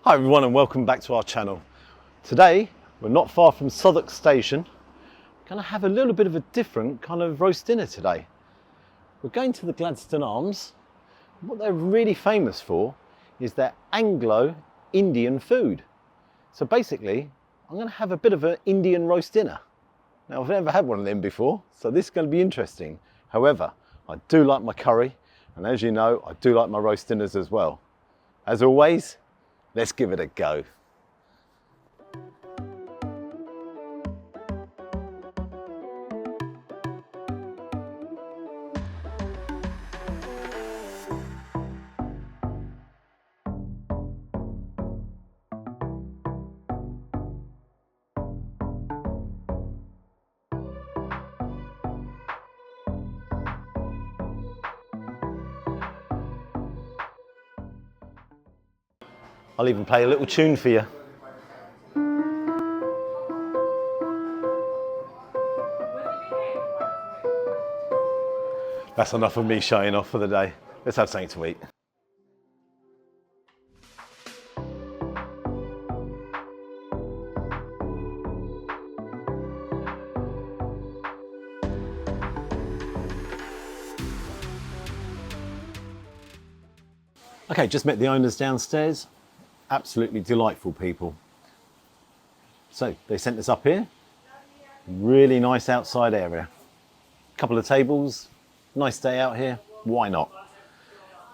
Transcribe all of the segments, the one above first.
Hi everyone and welcome back to our channel. Today we're not far from Southwark Station. We're going to have a little bit of a different kind of roast dinner today. We're going to the Gladstone Arms. What they're really famous for is their Anglo-Indian food. So basically I'm going to have a bit of an Indian roast dinner. Now I've never had one of them before, so this is going to be interesting. However, I do like my curry, and as you know, I do like my roast dinners as well. As always, let's give it a go. I'll even play a little tune for you. That's enough of me showing off for the day. Let's have something to eat. Okay, just met the owners downstairs. Absolutely delightful people. So they sent us up here. Really nice outside area. Couple of tables, nice day out here. Why not?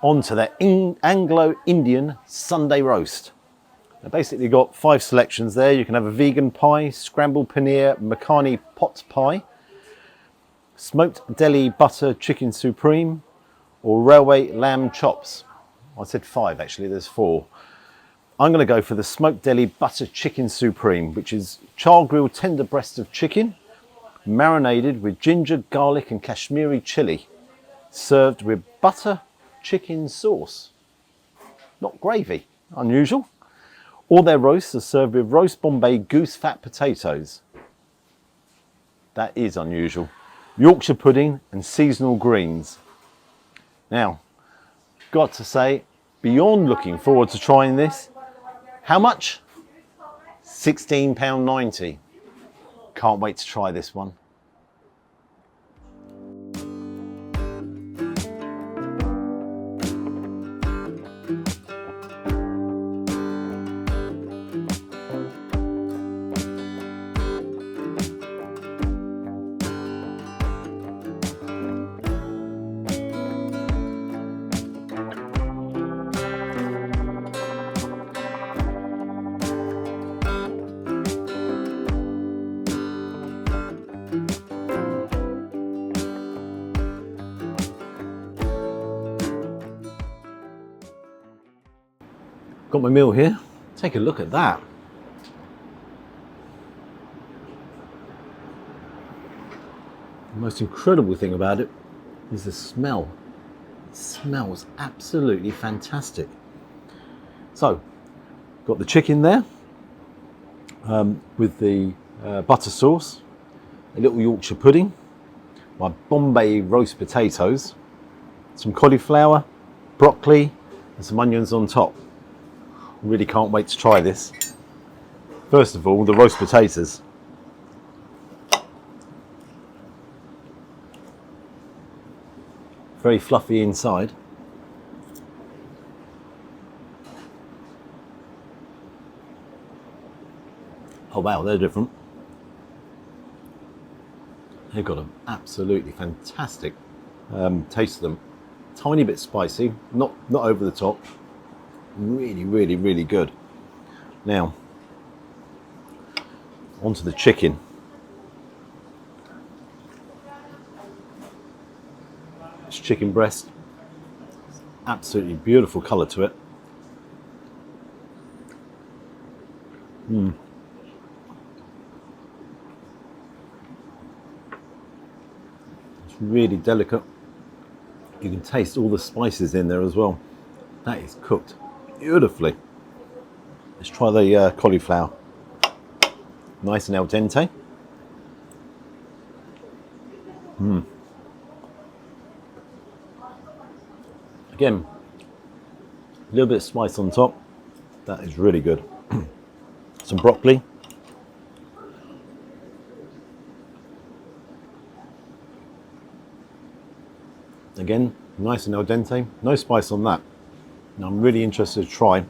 On to their Anglo-Indian Sunday roast. They basically got 5 selections there. You can have a vegan pie, scrambled paneer, makhani pot pie, smoked deli butter chicken supreme, or railway lamb chops. I said 5 actually, there's 4. I'm going to go for the smoked deli butter chicken supreme, which is char grilled tender breast of chicken, marinated with ginger, garlic and Kashmiri chili, served with butter chicken sauce. Not gravy, unusual. All their roasts are served with roast Bombay goose fat potatoes. That is unusual. Yorkshire pudding and seasonal greens. Now, got to say, beyond looking forward to trying this. How much? £16.90. Can't wait to try this one. Got my meal here. Take a look at that. The most incredible thing about it is the smell. It smells absolutely fantastic. So, got the chicken there with the butter sauce, a little Yorkshire pudding, my Bombay roast potatoes, some cauliflower, broccoli, and some onions on top. Really can't wait to try this. First of all, the roast potatoes. Very fluffy inside. Oh wow, they're different. They've got an absolutely fantastic taste to them. Tiny bit spicy, not over the top. Really, really, really good. Now, onto the chicken. It's chicken breast. Absolutely beautiful colour to it. It's really delicate. You can taste all the spices in there as well. That is cooked beautifully. Let's try the cauliflower. Nice and al dente. Again, a little bit of spice on top. That is really good. Some broccoli. Again, nice and al dente. No spice on that. Now I'm really interested to try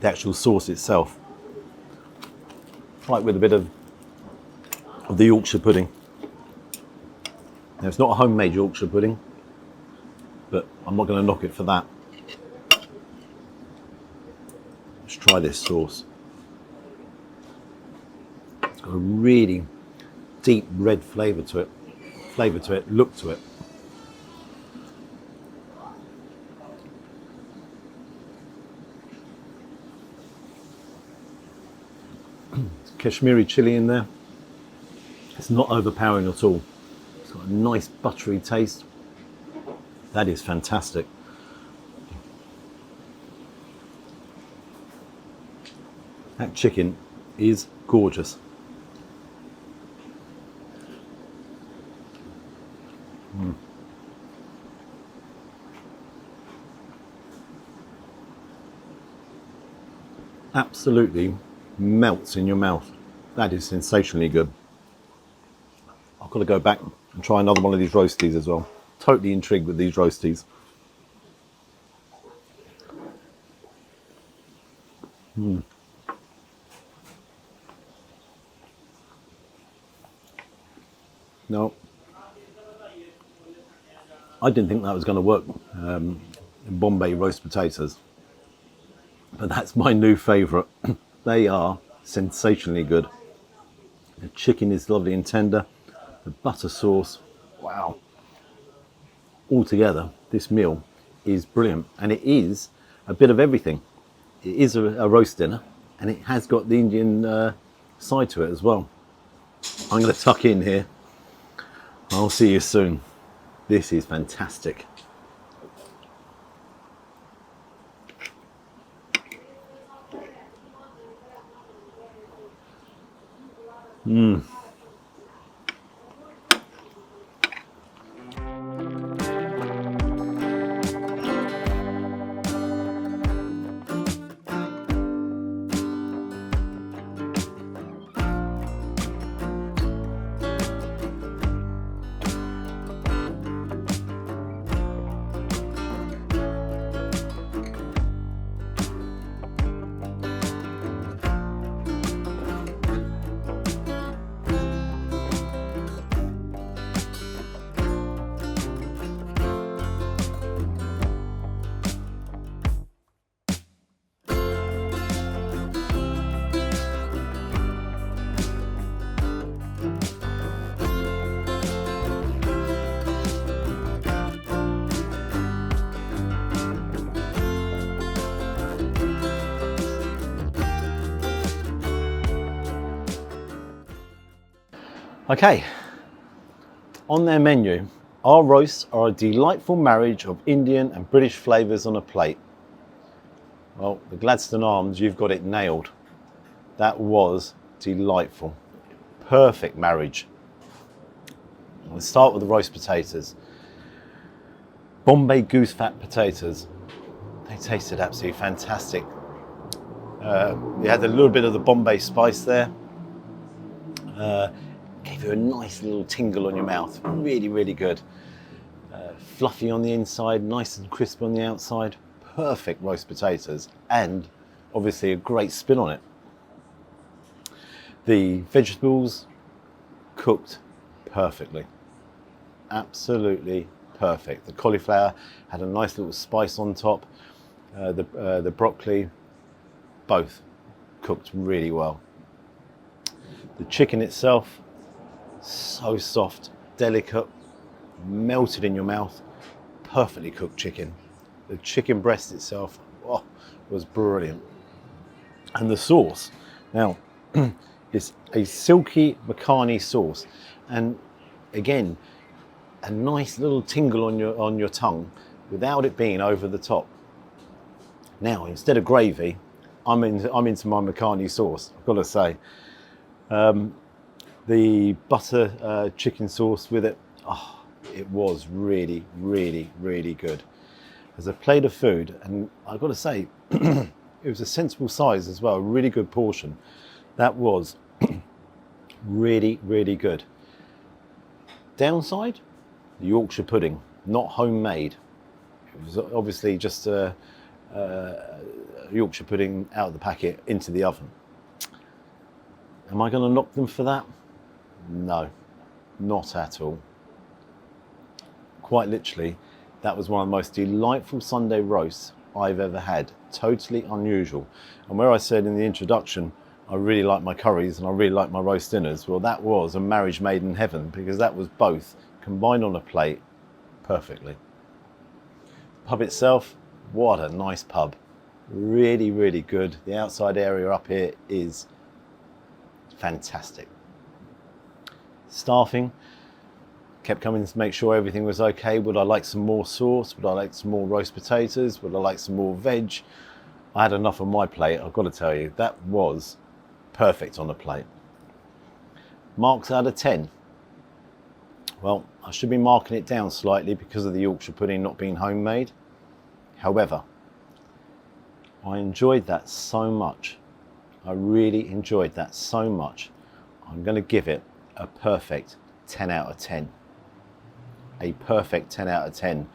the actual sauce itself. Like with a bit of the Yorkshire pudding. Now it's not a homemade Yorkshire pudding, but I'm not going to knock it for that. Let's try this sauce. It's got a really deep red flavour to it, look to it. Kashmiri chili in there. It's not overpowering at all. It's got a nice buttery taste. That is fantastic. That chicken is gorgeous. Absolutely melts in your mouth. That is sensationally good. I've got to go back and try another one of these roasties as well. Totally intrigued with these roasties. No, I didn't think that was going to work in Bombay roast potatoes, but that's my new favourite. They are sensationally good. The chicken is lovely and tender. The butter sauce, wow. Altogether, this meal is brilliant, and it is a bit of everything. It is a roast dinner, and it has got the Indian side to it as well. I'm going to tuck in here. I'll see you soon. This is fantastic. Okay, on their menu, our roasts are a delightful marriage of Indian and British flavours on a plate. Well, the Gladstone Arms, you've got it nailed. That was delightful. Perfect marriage. Let's start with the roast potatoes. Bombay goose fat potatoes. They tasted absolutely fantastic. You had a little bit of the Bombay spice there. Gave you a nice little tingle on your mouth. Really, really good. Fluffy on the inside, nice and crisp on the outside. Perfect roast potatoes, and obviously a great spin on it. The vegetables cooked perfectly. Absolutely perfect. The cauliflower had a nice little spice on top. The broccoli, both cooked really well. The chicken itself, so soft, delicate, melted in your mouth, perfectly cooked chicken. The chicken breast itself, was brilliant. And the sauce, now, it's a silky Makhani sauce, and again, a nice little tingle on your tongue without it being over the top. Now, instead of gravy, I'm into my Makhani sauce, I've got to say. The butter chicken sauce with it, it was really, really, really good. As a plate of food, and I've got to say, It was a sensible size as well, a really good portion. That was really, really good. Downside, the Yorkshire pudding, not homemade. It was obviously just a Yorkshire pudding out of the packet into the oven. Am I going to knock them for that? No, not at all. Quite literally, that was one of the most delightful Sunday roasts I've ever had. Totally unusual. And where I said in the introduction, I really like my curries and I really like my roast dinners, well, that was a marriage made in heaven, because that was both combined on a plate perfectly. Pub itself, what a nice pub. Really, really good. The outside area up here is fantastic. Staffing kept coming to make sure everything was okay. Would I like some more sauce? Would I like some more roast potatoes? Would I like some more veg? I had enough on my plate, I've got to tell you. That was perfect on the plate. Marks out of 10. Well, I should be marking it down slightly because of the Yorkshire pudding not being homemade. However, I enjoyed that so much. I really enjoyed that so much. I'm going to give it a perfect 10 out of 10. A perfect 10 out of 10.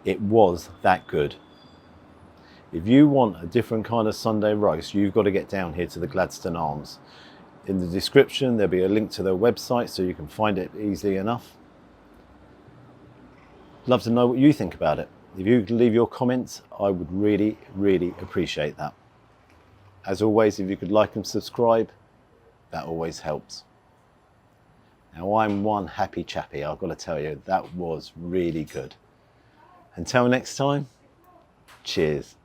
It was that good. If you want a different kind of Sunday roast, you've got to get down here to the Gladstone Arms. In the description, there'll be a link to their website so you can find it easily enough. Love to know what you think about it. If you could leave your comments, I would really, really appreciate that. As always, if you could like and subscribe, that always helps. Now, I'm one happy chappy, I've got to tell you, that was really good. Until next time, cheers.